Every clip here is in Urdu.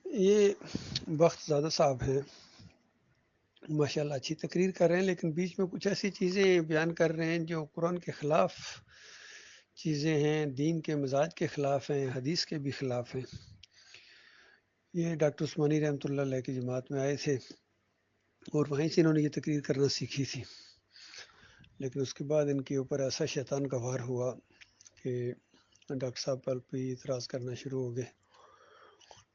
یہ بخت زادہ صاحب ہیں، ماشاءاللہ اچھی تقریر کر رہے ہیں، لیکن بیچ میں کچھ ایسی چیزیں بیان کر رہے ہیں جو قرآن کے خلاف چیزیں ہیں، دین کے مزاج کے خلاف ہیں، حدیث کے بھی خلاف ہیں۔ یہ ڈاکٹر عثمانی رحمۃ اللہ علیہ کی جماعت میں آئے تھے اور وہیں سے انہوں نے یہ تقریر کرنا سیکھی تھی، لیکن اس کے بعد ان کے اوپر ایسا شیطان کا وار ہوا کہ ڈاکٹر صاحب پر بھی اعتراض کرنا شروع ہو گئے۔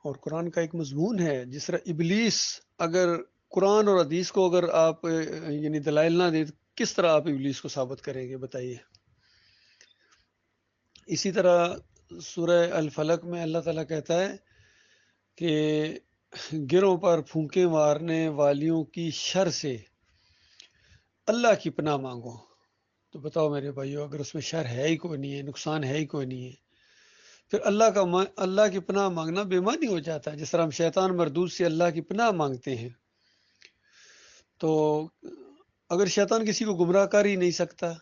اور قرآن کا ایک مضمون ہے، جس طرح ابلیس اگر قرآن اور حدیث کو اگر آپ یعنی دلائل نہ دیں تو کس طرح آپ ابلیس کو ثابت کریں گے بتائیے۔ اسی طرح سورہ الفلق میں اللہ تعالیٰ کہتا ہے کہ گروں پر پھونکے مارنے والیوں کی شر سے اللہ کی پناہ مانگو۔ تو بتاؤ میرے بھائیو، اگر اس میں شر ہے ہی کوئی نہیں ہے، نقصان ہے ہی کوئی نہیں ہے، پھر اللہ کی پناہ مانگنا بے معنی ہو جاتا ہے۔ جس طرح ہم شیطان مردود سے اللہ کی پناہ مانگتے ہیں، تو اگر شیطان کسی کو گمراہ کر ہی نہیں سکتا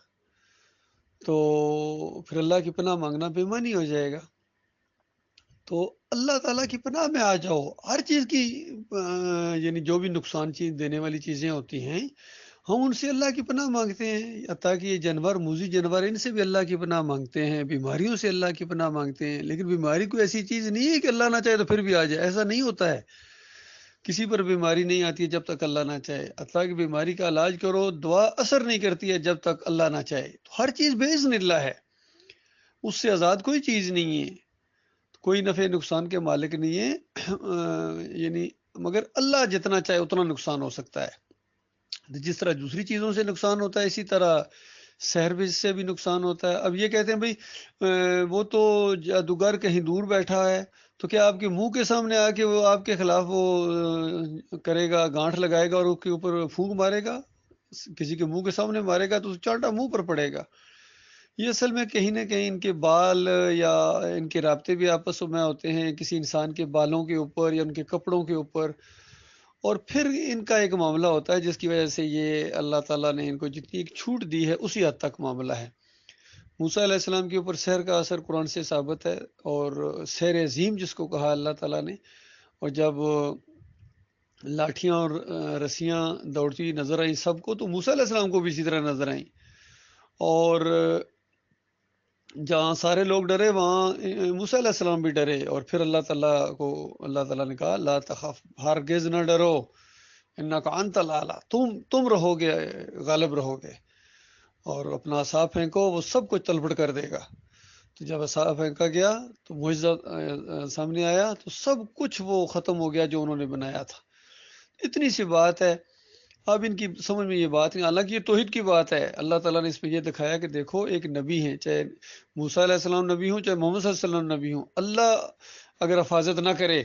تو پھر اللہ کی پناہ مانگنا بے معنی ہو جائے گا۔ تو اللہ تعالیٰ کی پناہ میں آ جاؤ۔ ہر چیز کی یعنی جو بھی نقصان چیز دینے والی چیزیں ہوتی ہیں، ہم ان سے اللہ کی پناہ مانگتے ہیں، حتیٰ کہ یہ جانور، موذی جانور، ان سے بھی اللہ کی پناہ مانگتے ہیں، بیماریوں سے اللہ کی پناہ مانگتے ہیں۔ لیکن بیماری کوئی ایسی چیز نہیں ہے کہ اللہ نہ چاہے تو پھر بھی آ جائے، ایسا نہیں ہوتا ہے۔ کسی پر بیماری نہیں آتی ہے جب تک اللہ نہ چاہے، حتیٰ کہ بیماری کا علاج کرو، دعا اثر نہیں کرتی ہے جب تک اللہ نہ چاہے۔ تو ہر چیز باذن اللہ ہے، اس سے آزاد کوئی چیز نہیں ہے، کوئی نفع نقصان کے مالک نہیں ہے، یعنی مگر اللہ جتنا چاہے اتنا نقصان ہو سکتا ہے۔ جس طرح دوسری چیزوں سے نقصان ہوتا ہے، اسی طرح سحر بھی سے بھی نقصان ہوتا ہے۔ اب یہ کہتے ہیں بھئی وہ تو جادوگر کہیں دور بیٹھا ہے، تو کیا آپ کے منہ کے سامنے آ کے وہ آپ کے خلاف وہ کرے گا، گانٹھ لگائے گا اور اس کے اوپر پھونک مارے گا؟ کسی کے منہ کے سامنے مارے گا تو چاٹا منہ پر پڑے گا۔ یہ اصل میں کہیں نہ کہیں ان کے بال یا ان کے رابطے بھی آپس میں ہوتے ہیں، کسی انسان کے بالوں کے اوپر یا ان کے کپڑوں کے اوپر، اور پھر ان کا ایک معاملہ ہوتا ہے جس کی وجہ سے یہ اللہ تعالیٰ نے ان کو جتنی ایک چھوٹ دی ہے اسی حد تک معاملہ ہے۔ موسیٰ علیہ السلام کے اوپر سحر کا اثر قرآن سے ثابت ہے، اور سحر عظیم جس کو کہا اللہ تعالیٰ نے، اور جب لاٹھیاں اور رسیاں دوڑتی نظر آئیں سب کو، تو موسیٰ علیہ السلام کو بھی اسی طرح نظر آئیں، اور جہاں سارے لوگ ڈرے وہاں موسیٰ علیہ السلام بھی ڈرے، اور پھر اللہ تعالیٰ نے کہا لا تخف، ہرگز نہ ڈرو، انک انت الاعلی، تم رہو گے، غالب رہو گے، اور اپنا عصا پھینکو، وہ سب کچھ تلپٹ کر دے گا۔ تو جب عصا پھینکا گیا تو معجزہ سامنے آیا، تو سب کچھ وہ ختم ہو گیا جو انہوں نے بنایا تھا۔ اتنی سی بات ہے، اب ان کی سمجھ میں یہ بات نہیں، حالانکہ یہ توحید کی بات ہے۔ اللہ تعالیٰ نے اس میں یہ دکھایا کہ دیکھو ایک نبی ہیں، چاہے موسیٰ علیہ السلام نبی ہوں، چاہے محمد صلی اللہ علیہ وسلم نبی ہوں، اللہ اگر حفاظت نہ کرے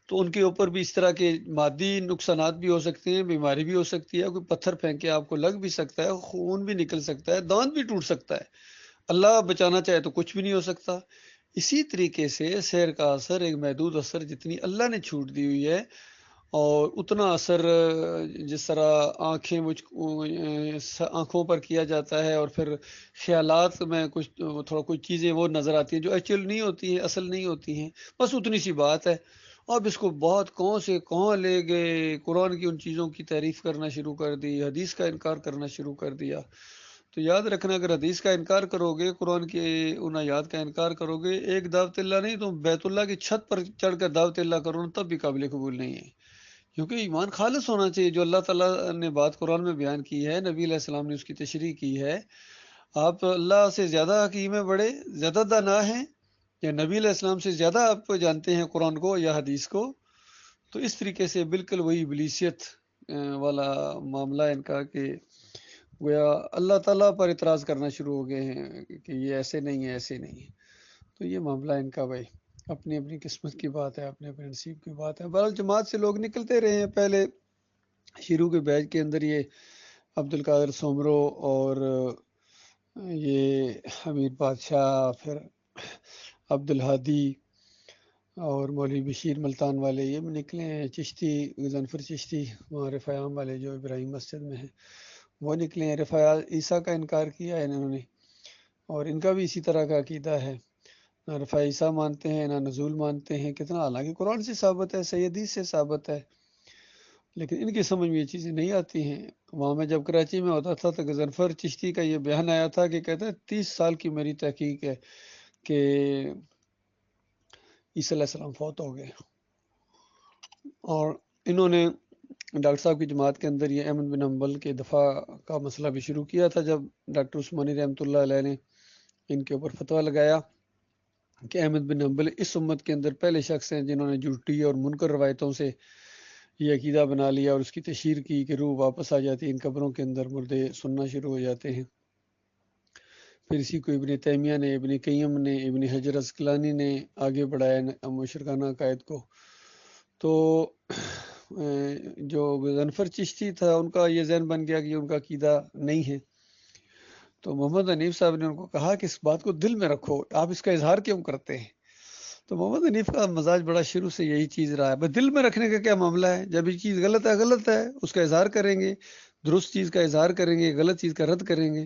تو ان کے اوپر بھی اس طرح کے مادی نقصانات بھی ہو سکتے ہیں، بیماری بھی ہو سکتی ہے، کوئی پتھر پھینک کے آپ کو لگ بھی سکتا ہے، خون بھی نکل سکتا ہے، دانت بھی ٹوٹ سکتا ہے۔ اللہ بچانا چاہے تو کچھ بھی نہیں ہو سکتا۔ اسی طریقے سے سحر کا اثر ایک محدود اثر، جتنی اللہ نے چھوٹ دی ہوئی ہے، اور اتنا اثر جس طرح آنکھوں پر کیا جاتا ہے، اور پھر خیالات میں کچھ تھوڑا کچھ چیزیں وہ نظر آتی ہیں جو ایکچوئل نہیں ہوتی ہیں، اصل نہیں ہوتی ہیں، بس اتنی سی بات ہے۔ اب اس کو بہت کہاں سے کہاں لے گئے، قرآن کی ان چیزوں کی تعریف کرنا شروع کر دی، حدیث کا انکار کرنا شروع کر دیا۔ تو یاد رکھنا، اگر حدیث کا انکار کرو گے، قرآن کے ان آیات کا انکار کرو گے، ایک دعوت اللہ نہیں تو بیت اللہ کی چھت پر چڑھ کر دعوت اللہ کرو، تب بھی قابل قبول نہیں ہے، کیونکہ ایمان خالص ہونا چاہیے۔ جو اللہ تعالیٰ نے بات قرآن میں بیان کی ہے، نبی علیہ السلام نے اس کی تشریح کی ہے، آپ اللہ سے زیادہ حکیم بڑے، زیادہ دانا ہیں، یا نبی علیہ السلام سے زیادہ آپ جانتے ہیں قرآن کو یا حدیث کو؟ تو اس طریقے سے بالکل وہی ابلیسیت والا معاملہ ان کا، کہ گویا اللہ تعالیٰ پر اعتراض کرنا شروع ہو گئے ہیں کہ یہ ایسے نہیں ہے، ایسے نہیں ہے۔ تو یہ معاملہ ان کا بھائی اپنی اپنی قسمت کی بات ہے، اپنے اپنے نصیب کی بات ہے۔ بہرحال جماعت سے لوگ نکلتے رہے ہیں، پہلے شروع کے بیچ کے اندر یہ عبد القادر سومرو اور یہ امیر بادشاہ، پھر عبد الہادی اور مولوی بشیر ملتان والے، یہ بھی نکلے ہیں، چشتی غضنفر چشتی وہاں رفاعام والے جو ابراہیم مسجد میں ہیں وہ نکلے ہیں، رفاع عیسیٰ کا انکار کیا ہے انہوں نے، اور ان کا بھی اسی طرح کا عقیدہ ہے۔ نہ رفع عیسیٰ مانتے ہیں، نہ نزول مانتے ہیں، کتنا حالانکہ قرآن سے ثابت ہے، صحیح حدیث سے ثابت ہے، لیکن ان کی سمجھ میں یہ چیزیں نہیں آتی ہیں۔ وہاں میں جب کراچی میں ہوتا تھا تو غضنفر چشتی کا یہ بیان آیا تھا کہ کہتا ہے 30 سال کی میری تحقیق ہے کہ عیسیٰ علیہ السلام فوت ہو گئے، اور انہوں نے ڈاکٹر صاحب کی جماعت کے اندر یہ احمد بن حنبل کے دفاع کا مسئلہ بھی شروع کیا تھا، جب ڈاکٹر عثمانی رحمۃ اللہ علیہ نے ان کے اوپر فتویٰ لگایا کہ احمد بن حنبل اس امت کے اندر پہلے شخص ہیں جنہوں نے جھوٹی اور منکر روایتوں سے یہ عقیدہ بنا لیا اور اس کی تشہیر کی کہ روح واپس آ جاتی ہے، ان قبروں کے اندر مردے سننا شروع ہو جاتے ہیں۔ پھر اسی کو ابن تیمیہ نے، ابن قیم نے، ابن حجر عسقلانی نے آگے بڑھایا مشرکانہ عقائد کو۔ تو جو غضنفر چشتی تھا ان کا یہ ذہن بن گیا کہ ان کا عقیدہ نہیں ہے، تو محمد حنیف صاحب نے ان کو کہا کہ اس بات کو دل میں رکھو، آپ اس کا اظہار کیوں کرتے ہیں؟ تو محمد حنیف کا مزاج بڑا شروع سے یہی چیز رہا ہے، بس دل میں رکھنے کا کیا معاملہ ہے، جب یہ چیز غلط ہے غلط ہے، اس کا اظہار کریں گے، درست چیز کا اظہار کریں گے، غلط چیز کا رد کریں گے۔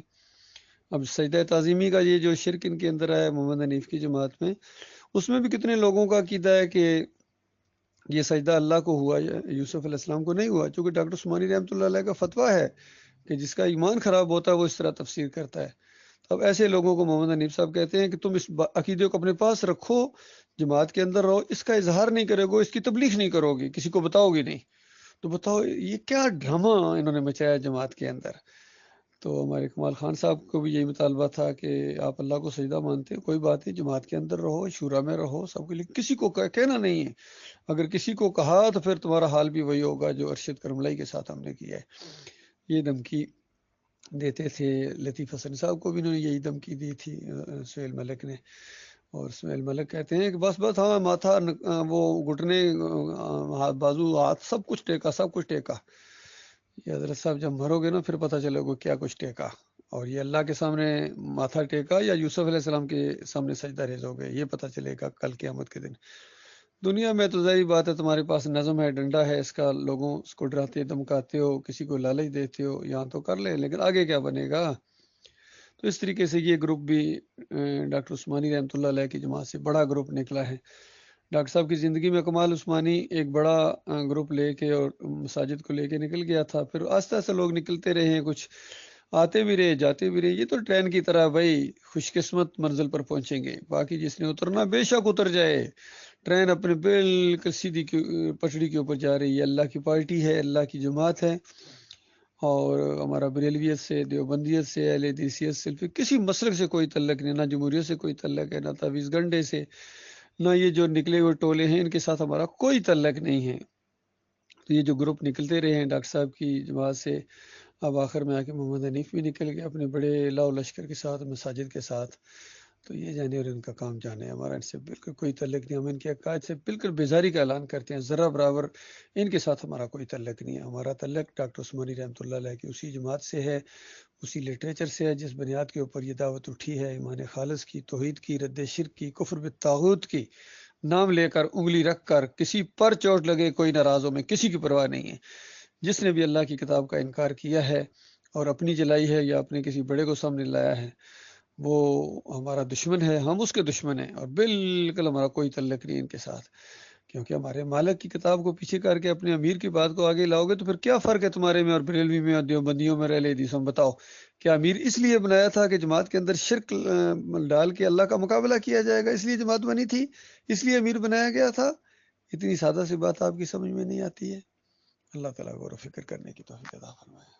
اب سجدہ تعظیمی کا یہ جو شرک ان کے اندر ہے محمد حنیف کی جماعت میں، اس میں بھی کتنے لوگوں کا عقیدہ ہے کہ یہ سجدہ اللہ کو ہوا، یوسف علیہ السلام کو نہیں ہوا، چونکہ ڈاکٹر عثمانی رحمۃ اللہ علیہ کا فتویٰ ہے کہ جس کا ایمان خراب ہوتا ہے وہ اس طرح تفسیر کرتا ہے۔ اب ایسے لوگوں کو محمد حنیف صاحب کہتے ہیں کہ تم اس عقیدے کو اپنے پاس رکھو، جماعت کے اندر رہو، اس کا اظہار نہیں کرو گے، اس کی تبلیغ نہیں کرو گے، کسی کو بتاؤ گے نہیں۔ تو بتاؤ یہ کیا ڈرامہ انہوں نے مچایا جماعت کے اندر۔ تو ہمارے کمال خان صاحب کو بھی یہی مطالبہ تھا کہ آپ اللہ کو سجدہ مانتے ہیں، کوئی بات نہیں، جماعت کے اندر رہو، شورا میں رہو، سب کے لیے، کسی کو کہنا نہیں ہے، اگر کسی کو کہا تو پھر تمہارا حال بھی وہی ہوگا جو ارشد کرملائی کے ساتھ ہم نے کیا ہے۔ یہ دھمکی دیتے تھے۔ لطیف حسن صاحب کو بھی انہوں نے یہی دھمکی دی تھی، سہیل ملک نے، اور سہیل ملک کہتے ہیں کہ بس بس ہاں ماتھا وہ گھٹنے بازو ہاتھ سب کچھ ٹیکا، سب کچھ ٹیکا۔ یہ حضرت صاحب جب مرو گے نا پھر پتہ چلے گا کیا کچھ ٹیکا، اور یہ اللہ کے سامنے ماتھا ٹیکا یا یوسف علیہ السلام کے سامنے سجدہ ریز ہو گئے، یہ پتہ چلے گا کل قیامت کے دن۔ دنیا میں تو ظاہر بات ہے تمہارے پاس نظم ہے، ڈنڈا ہے، اس کا لوگوں اس کو ڈراتے دمکاتے ہو، کسی کو لالچ دیتے ہو، یہاں تو کر لے، لیکن آگے کیا بنے گا؟ تو اس طریقے سے یہ گروپ بھی ڈاکٹر عثمانی رحمۃ اللہ علیہ کی جماعت سے بڑا گروپ نکلا ہے۔ ڈاکٹر صاحب کی زندگی میں کمال عثمانی ایک بڑا گروپ لے کے اور مساجد کو لے کے نکل گیا تھا، پھر آہستہ آہستہ لوگ نکلتے رہے ہیں، کچھ آتے بھی رہے جاتے بھی رہے، یہ تو ٹرین کی طرح بھائی خوش قسمت منزل پر پہنچیں گے، باقی جس نے اترنا بے شک اتر جائے، ٹرین اپنے بالکل سیدھی پٹڑی کے اوپر جا رہی ہے، اللہ کی پارٹی ہے، اللہ کی جماعت ہے، اور ہمارا بریلویت سے، دیوبندیت سے، اہل حدیثیت سے، پھر کسی مسلک سے کوئی تعلق نہیں، نہ جمہوریت سے کوئی تعلق ہے، نہ تعویذ گنڈے سے، نہ یہ جو نکلے ہوئے ٹولے ہیں ان کے ساتھ ہمارا کوئی تعلق نہیں ہے۔ تو یہ جو گروپ نکلتے رہے ہیں ڈاکٹر صاحب کی جماعت سے، اب آخر میں آ کے محمد حنیف بھی نکل گئے اپنے بڑے لاؤ لشکر کے ساتھ، مساجد کے ساتھ۔ تو یہ جانے اور ان کا کام جانے، ہمارا ان سے بالکل کوئی تعلق نہیں، ہم ان کے عقائد سے بالکل بیزاری کا اعلان کرتے ہیں، ذرہ برابر ان کے ساتھ ہمارا کوئی تعلق نہیں ہے۔ ہمارا تعلق ڈاکٹر عثمانی رحمۃ اللہ علیہ کی اسی جماعت سے ہے، اسی لٹریچر سے ہے جس بنیاد کے اوپر یہ دعوت اٹھی ہے، ایمان خالص کی، توحید کی، رد شرک کی، کفر بالطاغوت کی، نام لے کر انگلی رکھ کر کسی پر چوٹ لگے کوئی ناراض ہو، میں کسی کی پرواہ نہیں ہے۔ جس نے بھی اللہ کی کتاب کا انکار کیا ہے اور اپنی جلائی ہے یا اپنے کسی بڑے کو سامنے لایا ہے، وہ ہمارا دشمن ہے، ہم اس کے دشمن ہیں، اور بالکل ہمارا کوئی تعلق نہیں ان کے ساتھ، کیونکہ ہمارے مالک کی کتاب کو پیچھے کر کے اپنے امیر کی بات کو آگے لاؤ گے تو پھر کیا فرق ہے تمہارے میں اور بریلوی میں اور دیوبندیوں میں، رہلے حدیثوں میں؟ بتاؤ، کیا امیر اس لیے بنایا تھا کہ جماعت کے اندر شرک ڈال کے اللہ کا مقابلہ کیا جائے گا، اس لیے جماعت بنی تھی، اس لیے امیر بنایا گیا تھا؟ اتنی سادہ سی بات آپ کی سمجھ میں نہیں آتی ہے۔ اللہ تعالیٰ غور و فکر کرنے کی توفیق عطا فرمائے۔